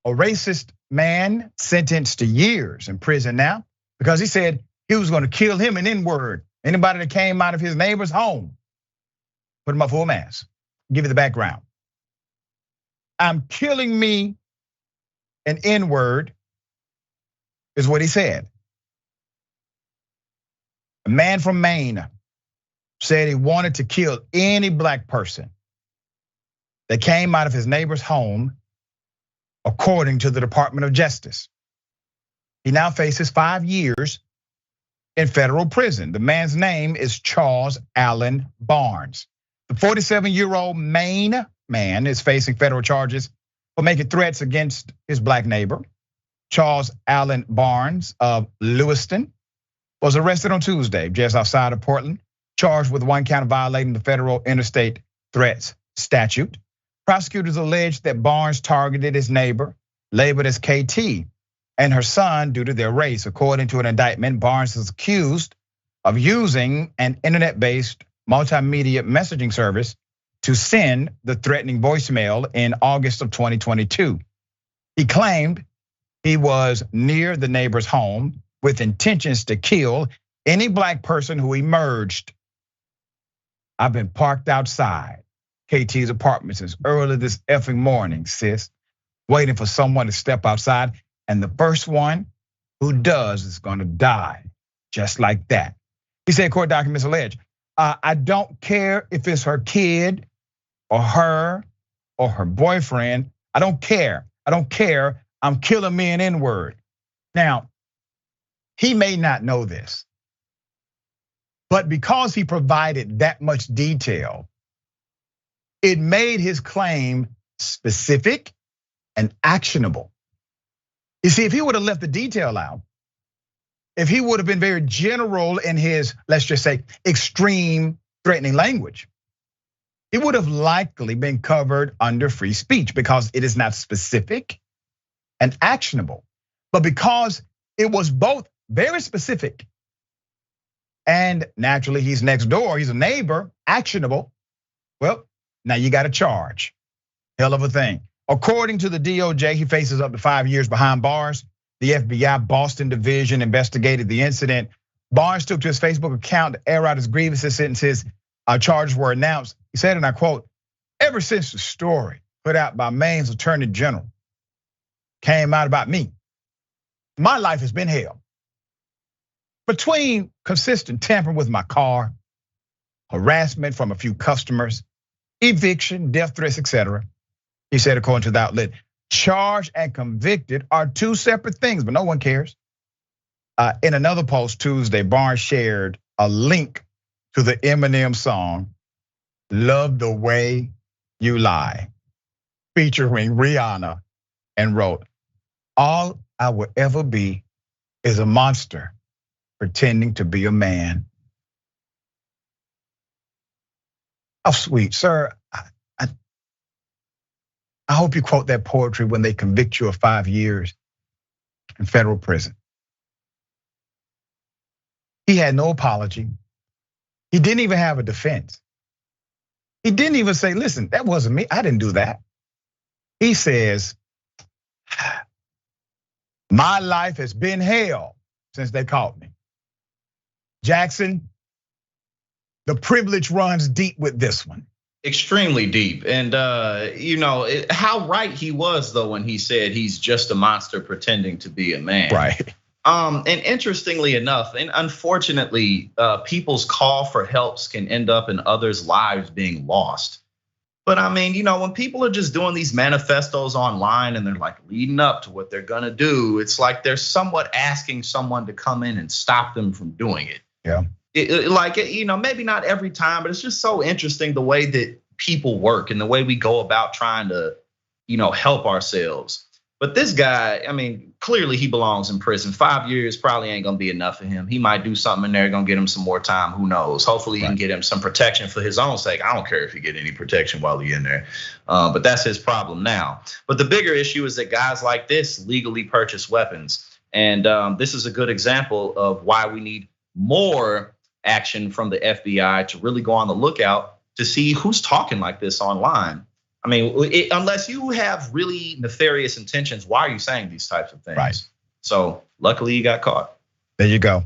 a racist man sentenced to years in prison now because he said he was going to kill him an N-word. Anybody that came out of his neighbor's home, put him up full mask. Give you the background. I'm killing me an N-word is what he said. A man from Maine said he wanted to kill any black person that came out of his neighbor's home, according to the Department of Justice. He now faces 5 years in federal prison. The man's name is Charles Allen Barnes. The 47-year-old Maine man is facing federal charges for making threats against his black neighbor. Charles Allen Barnes of Lewiston was arrested on Tuesday, just outside of Portland, charged with 1 count of violating the federal interstate threats statute. Prosecutors alleged that Barnes targeted his neighbor, labeled as KT, and her son due to their race. According to an indictment, Barnes is accused of using an internet-based multimedia messaging service to send the threatening voicemail in August of 2022. He claimed he was near the neighbor's home with intentions to kill any black person who emerged. I've been parked outside KT's apartment since early this effing morning, sis, waiting for someone to step outside. And the first one who does is gonna die just like that. He said court documents allege, I don't care if it's her kid or her boyfriend. I don't care. I'm killing me an N-word. Now, he may not know this, but because he provided that much detail, it made his claim specific and actionable. You see, if he would have left the detail out, if he would have been very general in his, let's just say, extreme threatening language, it would have likely been covered under free speech because it is not specific and actionable. But because it was both very specific and naturally he's next door, he's a neighbor, actionable, well, now you got a charge. Hell of a thing. According to the DOJ, he faces up to 5 years behind bars. The FBI Boston Division investigated the incident. Barnes took to his Facebook account to air out his grievances since his charges were announced. He said, and I quote, ever since the story put out by Maine's Attorney General came out about me, my life has been hell. Between consistent tampering with my car, harassment from a few customers, eviction, death threats, etc. He said, according to the outlet, charged and convicted are 2 separate things, but no one cares. In another post Tuesday, Barnes shared a link to the Eminem song, Love the Way You Lie, featuring Rihanna, and wrote, all I will ever be is a monster pretending to be a man. How sweet, sir. I hope you quote that poetry when they convict you of 5 years in federal prison. He had no apology. He didn't even have a defense. He didn't even say, listen, that wasn't me, I didn't do that. He says, my life has been hell since they caught me. Jackson, the privilege runs deep with this one. Extremely deep, and how right he was though when he said he's just a monster pretending to be a man. Right. And interestingly enough, and unfortunately, people's call for helps can end up in others' lives being lost. But I mean, when people are just doing these manifestos online and they're like leading up to what they're gonna do, it's like they're somewhat asking someone to come in and stop them from doing it. Yeah. Maybe not every time, but it's just so interesting the way that people work and the way we go about trying to, help ourselves. But this guy, I mean, clearly he belongs in prison. 5 years probably ain't gonna be enough for him. He might do something in there, gonna get him some more time, who knows? Hopefully he can get him some protection for his own sake. I don't care if he get any protection while he's in there, but that's his problem now. But the bigger issue is that guys like this legally purchase weapons. And this is a good example of why we need more action from the FBI to really go on the lookout to see who's talking like this online. I mean, unless you have really nefarious intentions, why are you saying these types of things? Right. So luckily, he got caught. There you go.